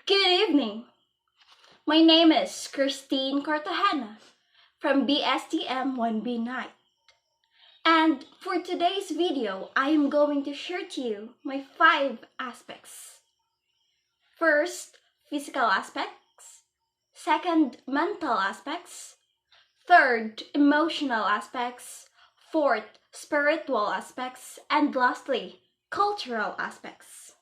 Good evening. My name is Christine Cartagena from BSTM 1B9. And for today's video, I am going to share to you my 5 aspects. First, physical aspects. Second, mental aspects. Third, emotional aspects. Fourth, spiritual aspects. And lastly, cultural aspects.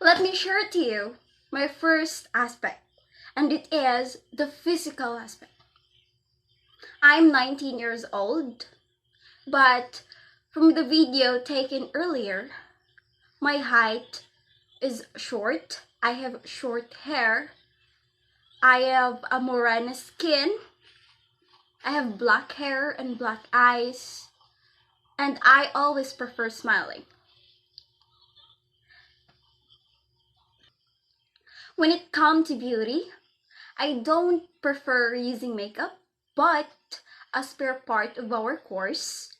Let me share to you my first aspect, and it is the physical aspect. I'm 19 years old, but from the video taken earlier, my height is short. I have short hair. I have a morena skin. I have black hair and black eyes, and I always prefer smiling. When it comes to beauty, I don't prefer using makeup, but as per part of our course,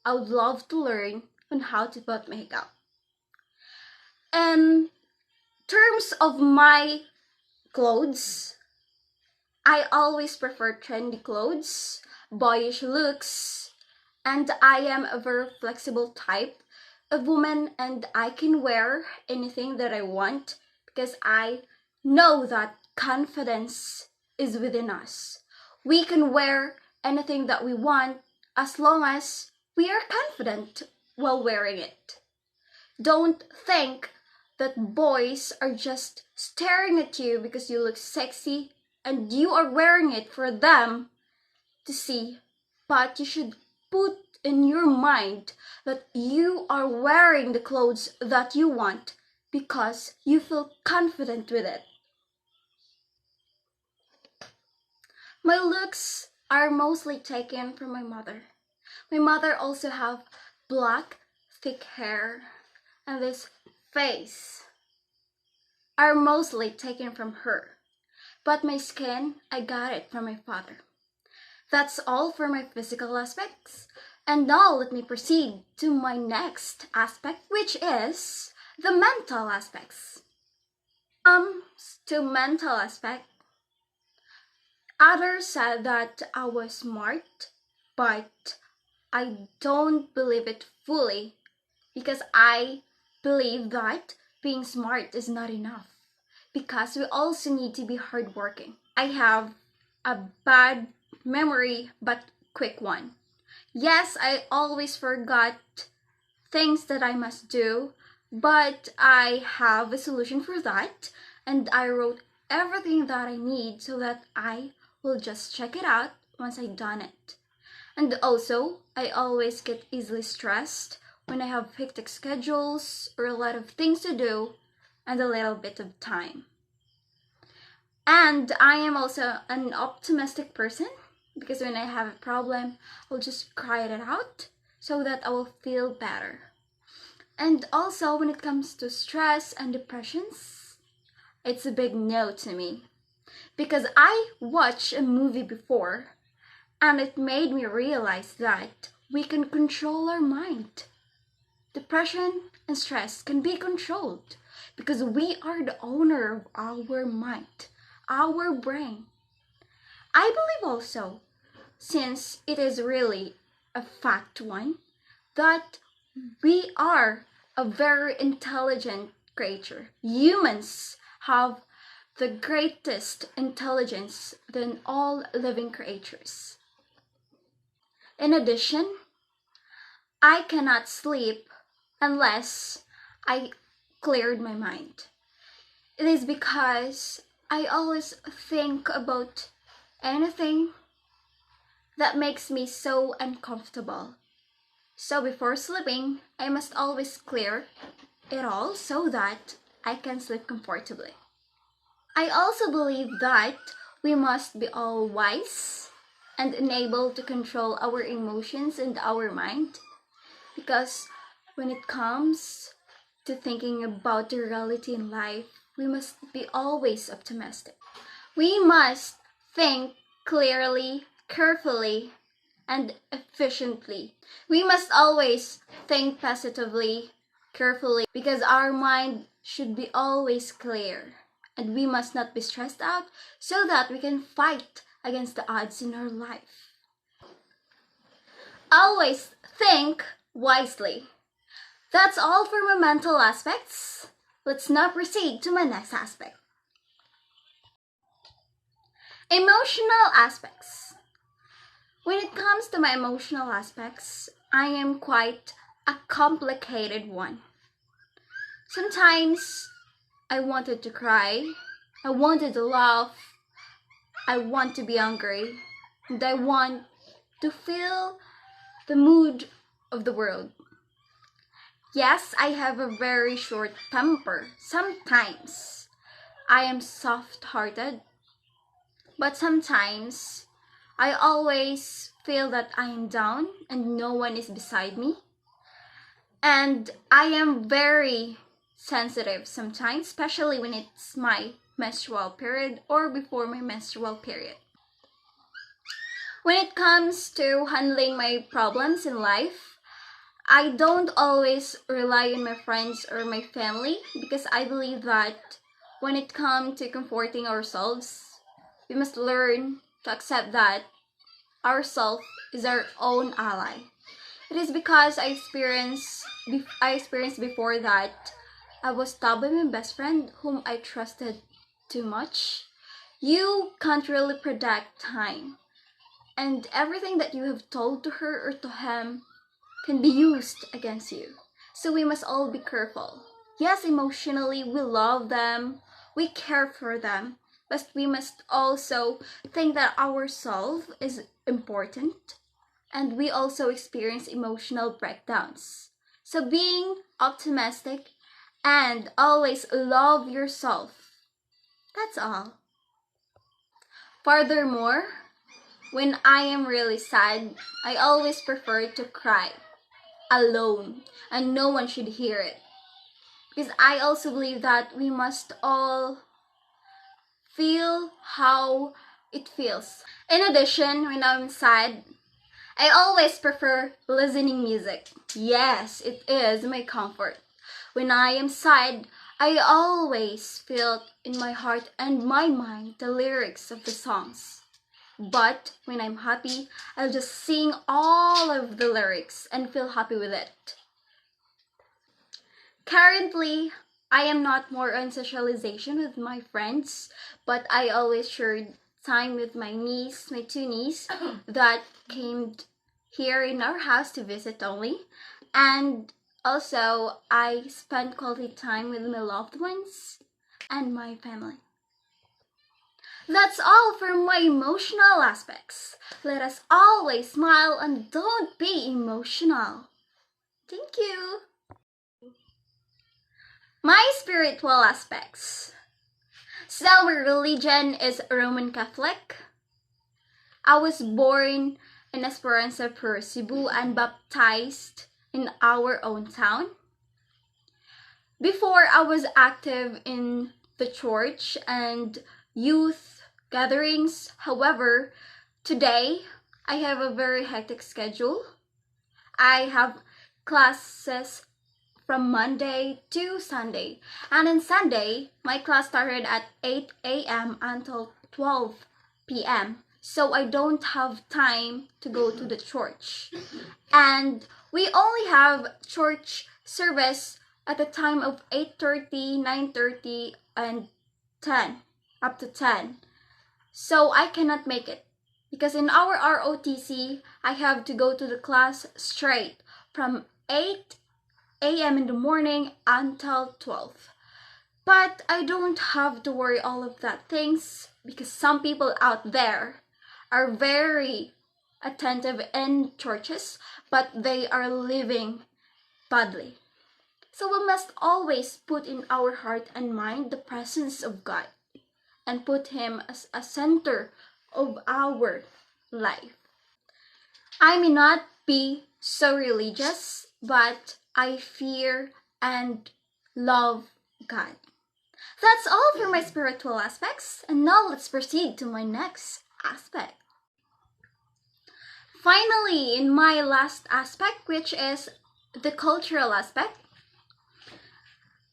I would love to learn on how to put makeup. In terms of my clothes, I always prefer trendy clothes, boyish looks, and I am a very flexible type of woman, and I can wear anything that I want because I know that confidence is within us. We can wear anything that we want as long as we are confident while wearing it. Don't think that boys are just staring at you because you look sexy and you are wearing it for them to see, but you should put in your mind that you are wearing the clothes that you want because you feel confident with it. My looks are mostly taken from my mother. My mother also have black, thick hair, and this face are mostly taken from her. But my skin, I got it from my father. That's all for my physical aspects. And now let me proceed to my next aspect, which is the mental aspects. To mental aspect, others said that I was smart, but I don't believe it fully because I believe that being smart is not enough because we also need to be hardworking. I have a bad memory but quick one. Yes, I always forgot things that I must do, but I have a solution for that, and I wrote everything that I need so that I will just check it out once I've done it. And also, I always get easily stressed when I have hectic schedules or a lot of things to do and a little bit of time. And I am also an optimistic person because when I have a problem, I'll just cry it out so that I will feel better. And also, when it comes to stress and depressions, it's a big no to me because I watched a movie before and it made me realize that we can control our mind. Depression and stress can be controlled because we are the owner of our mind, our brain. I believe also, since it is really a fact one, that we are a very intelligent creature. Humans have the greatest intelligence than all living creatures. In addition, I cannot sleep unless I cleared my mind. It is because I always think about anything that makes me so uncomfortable. So before sleeping, I must always clear it all so that I can sleep comfortably. I also believe that we must be all wise and enabled to control our emotions and our mind because when it comes to thinking about the reality in life, we must be always optimistic. We must think clearly, carefully, and efficiently. We must always think positively, carefully, because our mind should be always clear. And we must not be stressed out so that we can fight against the odds in our life. Always think wisely. That's all for my mental aspects. Let's now proceed to my next aspect. Emotional aspects. When it comes to my emotional aspects, I am quite a complicated one. Sometimes I wanted to cry, I wanted to laugh, I want to be angry, and I want to feel the mood of the world. Yes, I have a very short temper. Sometimes I am soft-hearted, but sometimes I always feel that I am down and no one is beside me. And I am very sensitive sometimes, especially when it's my menstrual period or before my menstrual period. When it comes to handling my problems in life, I don't always rely on my friends or my family because I believe that when it comes to comforting ourselves, we must learn to accept that ourself is our own ally. It is because I experienced before that I was stabbed by my best friend whom I trusted too much. You can't really predict time, and everything that you have told to her or to him can be used against you. So we must all be careful. Yes, emotionally we love them, we care for them, but we must also think that ourselves is important and we also experience emotional breakdowns. So being optimistic and always love yourself. That's all. Furthermore, when I am really sad, I always prefer to cry alone and no one should hear it. Because I also believe that we must all feel how it feels. In addition, when I'm sad, I always prefer listening music. Yes, it is my comfort. When I am sad, I always feel in my heart and my mind the lyrics of the songs. But when I'm happy, I'll just sing all of the lyrics and feel happy with it. Currently, I am not more on socialization with my friends, but I always shared time with my niece, my two nieces that came here in our house to visit only. And also, I spent quality time with my loved ones and my family. That's all for my emotional aspects. Let us always smile and don't be emotional. Thank you. My spiritual aspects. So my religion is Roman Catholic. I was born in Esperanza per Cebu and baptized in our own town. Before I was active in the church and youth gatherings. However, today I have a very hectic schedule. I have classes from Monday to Sunday. And on Sunday, my class started at 8 a.m. until 12 p.m. So I don't have time to go to the church. And we only have church service at the time of 8:30, 9:30, and 10, up to 10. So I cannot make it. Because in our ROTC, I have to go to the class straight from 8 a.m. in the morning until 12. But I don't have to worry all of that things because some people out there are very attentive in churches, but they are living badly. So we must always put in our heart and mind the presence of God and put Him as a center of our life. I may not be so religious, but I fear and love God. That's all for my spiritual aspects, and now let's proceed to my next aspect. Finally, in my last aspect, which is the cultural aspect,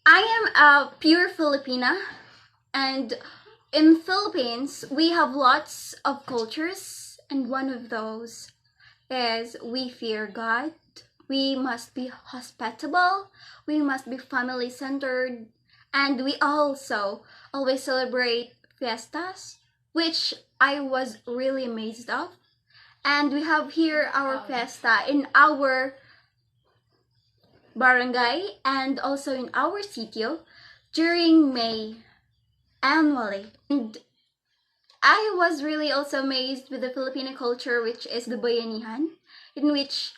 I am a pure Filipina, and in Philippines we have lots of cultures, and one of those is we fear God. We must be hospitable, we must be family centered, and we also always celebrate fiestas, which I was really amazed of. And we have here our fiesta in our barangay and also in our sitio during May annually. And I was really also amazed with the Filipino culture, which is the bayanihan, in which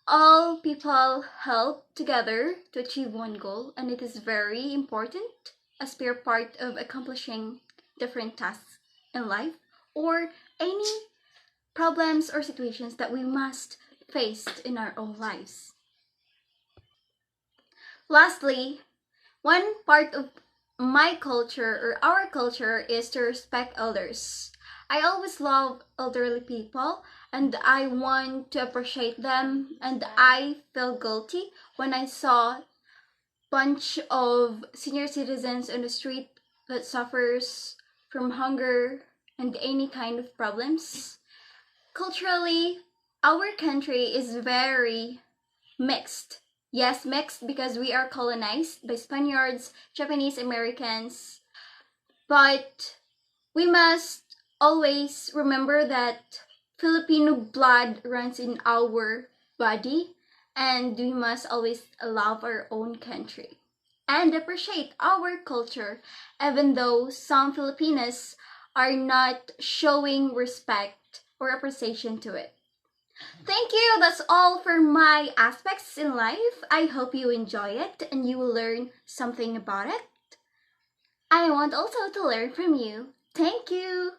all people help together to achieve one goal, and it is very important as we are part of accomplishing different tasks in life or any problems or situations that we must face in our own lives. Lastly, one part of my culture or our culture is to respect elders. I always love elderly people and I want to appreciate them, and I feel guilty when I saw bunch of senior citizens on the street that suffers from hunger and any kind of problems. Culturally, our country is very mixed. Yes, mixed because we are colonized by Spaniards, Japanese Americans, but we must always remember that Filipino blood runs in our body, and we must always love our own country and appreciate our culture, even though some Filipinos are not showing respect or appreciation to it. Thank you. That's all for my aspects in life. I hope you enjoy it and you will learn something about it. I want also to learn from you. Thank you.